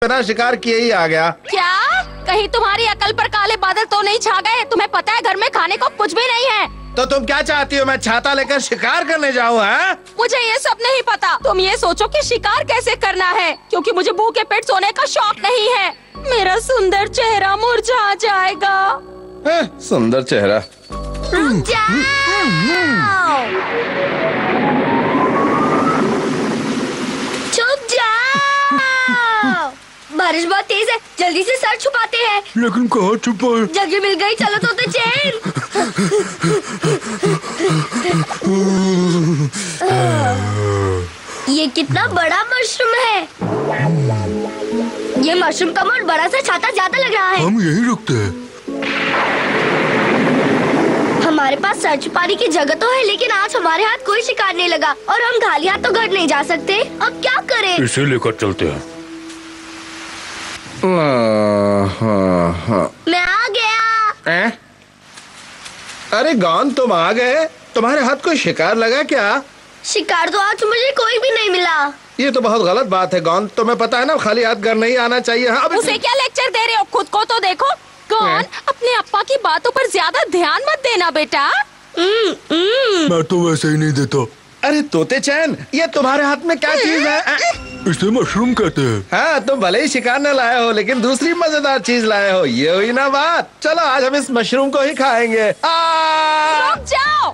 बिना शिकार किए ही आ गया। क्या कहीं तुम्हारी अकल पर काले बादल तो नहीं छा गए? तुम्हें पता है घर में खाने को कुछ भी नहीं है। तो तुम क्या चाहती हो, मैं छाता लेकर शिकार करने जाऊँ? हैं? मुझे ये सब नहीं पता। तुम ये सोचो कि शिकार कैसे करना है, क्योंकि मुझे भूखे पेट सोने का शौक नहीं है। मेरा सुंदर चेहरा मुरझा जाएगा। सुंदर चेहरा। रुक जाओ। छुप जाओ। बारिश बहुत तेज है, जल्दी से सर छुपाते हैं। लेकिन कहाँ छुपाए? जगह मिल गई, चलो तो चैन। ये कितना बड़ा मशरूम है। ये मशरूम कम और बड़ा सा छाता ज्यादा लग रहा है। हम यही रुकते हैं। हमारे पास सर छुपाने की जगह तो है, लेकिन आज हमारे हाथ कोई शिकार नहीं लगा और हम खाली हाथ तो घर नहीं जा सकते। अब क्या करें? इसे लेकर चलते हैं। मैं आ गया। अरे गॉन, तुम आ गए। तुम्हारे हाथ कोई शिकार लगा क्या? शिकार तो आज मुझे कोई भी नहीं मिला। ये तो बहुत गलत बात है गॉन। तुम्हें पता है ना, खाली हाथ घर नहीं आना चाहिए। हाँ, उसे क्या लेक्चर दे रहे हो? खुद को तो देखो। कौन अपने अप्पा की बातों पर ज्यादा ध्यान मत देना बेटा। मैं तो वैसे ही नहीं देता। अरे तोते चैन, ये तुम्हारे हाथ में क्या चीज है? इसे मशरूम कहते हैं। हाँ, तुम भले ही शिकार न लाए हो, लेकिन दूसरी मजेदार चीज लाए हो। ये हुई ना बात। चलो आज हम इस मशरूम को ही खाएंगे। रुक जाओ।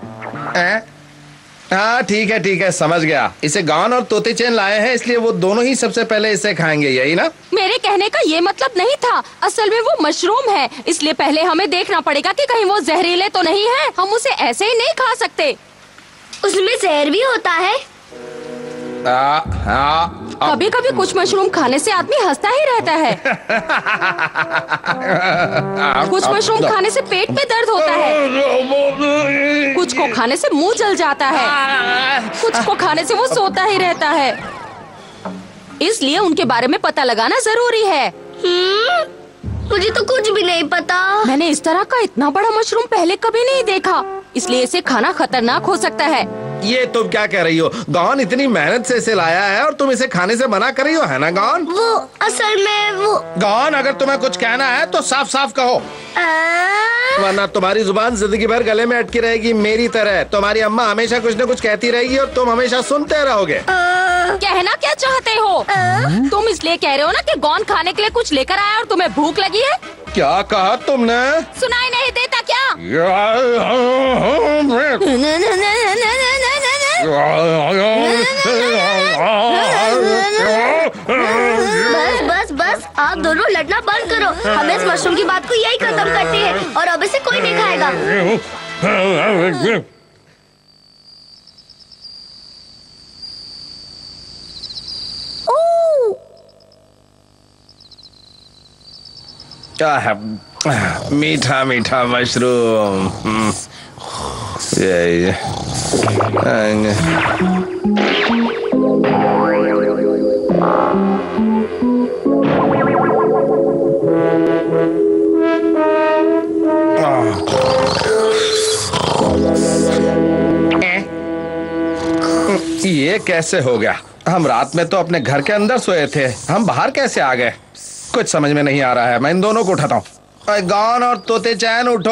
हाँ ठीक है, समझ गया। इसे गॉन और तोते चैन लाए हैं, इसलिए वो दोनों ही सबसे पहले इसे खाएंगे, यही ना? मेरे कहने का ये मतलब नहीं था। असल में वो मशरूम है, इसलिए पहले हमें देखना पड़ेगा कि कहीं वो जहरीले तो नहीं है। हम उसे ऐसे ही नहीं खा सकते। उसमें जहर भी होता है। कभी कभी कुछ मशरूम खाने से आदमी हंसता ही रहता है। कुछ मशरूम खाने से पेट में दर्द होता है, कुछ को खाने से मुंह जल जाता है, कुछ को खाने से वो सोता ही रहता है। इसलिए उनके बारे में पता लगाना जरूरी है। मुझे तो कुछ भी नहीं पता। मैंने इस तरह का इतना बड़ा मशरूम पहले कभी नहीं देखा, इसलिए इसे खाना खतरनाक हो सकता है। ये तुम क्या कह रही हो? गॉन इतनी मेहनत से इसे लाया है और तुम इसे खाने से मना कर रही हो, है ना गॉन? वो असल में वो गॉन, अगर तुम्हें कुछ कहना है तो साफ साफ कहो, वरना तुम्हारी जुबान जिंदगी भर गले में अटकी रहेगी मेरी तरह। तुम्हारी अम्मा हमेशा कुछ न कुछ कहती रहेगी और तुम हमेशा सुनते रहोगे। कहना क्या चाहते हो? तुम इसलिए कह रहे हो ना कि गॉन खाने के लिए कुछ लेकर आया और तुम्हें भूख लगी है? क्या कहा तुमने? सुनाई नहीं देता क्या? बस आप दोनों लड़ना बंद करो। हम इस मशरूम की बात को यही खत्म करते हैं और अब इसे कोई नहीं खाएगा। मीठा मीठा मशरूम। ये ये कैसे हो गया? हम रात में तो अपने घर के अंदर सोए थे, हम बाहर कैसे आ गए? कुछ समझ में नहीं आ रहा है। मैं इन दोनों को उठाता हूँ। गॉन और तोते चैन उठो।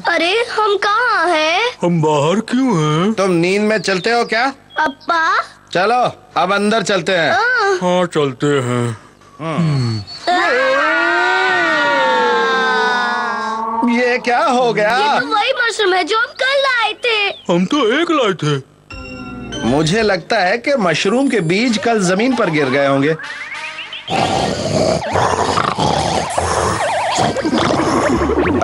अरे हम कहाँ हैं? हम बाहर क्यों हैं? तुम नींद में चलते हो क्या? अप्पा चलो अब अंदर चलते हैं। हाँ चलते हैं। ये क्या हो गया? ये तो वही मशरूम है जो हम कल लाए थे। हम तो एक लाए थे। मुझे लगता है कि मशरूम के बीज कल जमीन पर गिर गए होंगे।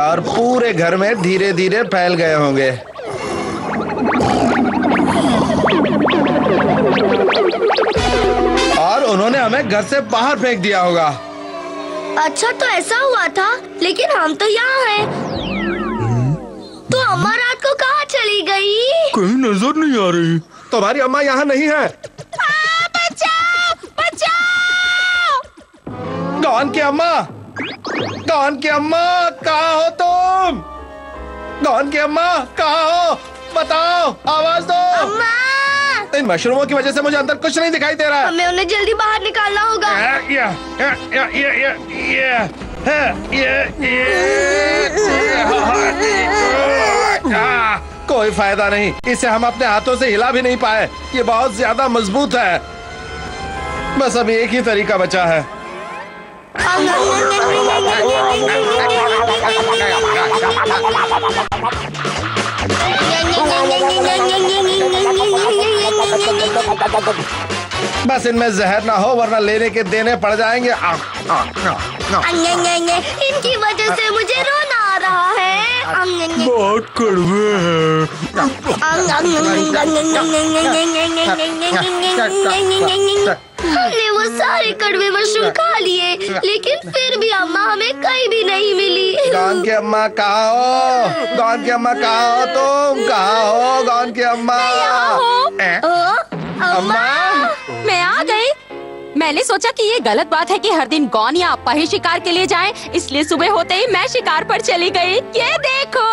और पूरे घर में धीरे धीरे फैल गए होंगे। और उन्होंने हमें घर से बाहर फेंक दिया होगा। अच्छा तो ऐसा हुआ था, लेकिन हम तो यहाँ हैं। तो अम्मा रात को कहाँ चली गई? कहीं नजर नहीं आ रही। तुम्हारी अम्मा यहाँ नहीं है। बचाओ बचाओ। गॉन की अम्मा, गॉन की अम्मा, कहाँ हो तुम? गॉन की अम्मा कहाँ हो? बताओ, आवाज दो। अम्मा इन मशरूमों की वजह से मुझे अंदर कुछ नहीं दिखाई दे रहा। हमें उन्हें जल्दी बाहर निकालना होगा। कोई फायदा नहीं, इसे हम अपने हाथों से हिला भी नहीं पाए। ये बहुत ज्यादा मजबूत है। बस अब एक ही तरीका बचा है। बस इनमें जहर ना हो, वरना लेने के देने पड़ जाएंगे। इनकी वजह से मुझे रोना आ रहा है। बहुत कड़वे हैं। हमने वो सारे कड़वे मशरूम खा लिए, लेकिन फिर भी अम्मा हमें कहीं भी नहीं मिली। गॉन की अम्मा कहाँ हो? गॉन की अम्मा कहाँ हो? तुम कहाँ हो गॉन की अम्मा? अम्मा मैं आ गई। मैंने सोचा कि ये गलत बात है कि हर दिन गौन या अप्पा ही शिकार के लिए जाएं, इसलिए सुबह होते ही मैं शिकार पर चली गई। ये देखो।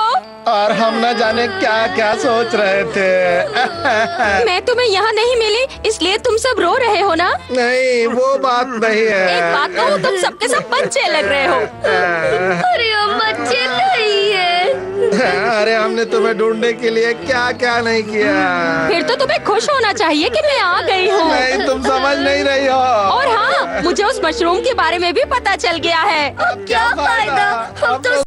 और हम न जाने क्या क्या सोच रहे थे। मैं तुम्हें यहाँ नहीं मिली, इसलिए तुम सब रो रहे हो ना? नहीं, वो बात नहीं है। एक बात कहूँ, तुम सबके सब बच्चे लग रहे हो। अरे हम बच्चे नहीं है। अरे हमने तुम्हें ढूंढने के लिए क्या क्या नहीं किया। फिर तो तुम्हें खुश होना चाहिए कि मैं आ गई हूँ। नहीं, तुम समझ नहीं रही हो। और हाँ, मुझे उस मशरूम के बारे में भी पता चल गया है। अब क्या फायदा, हम तो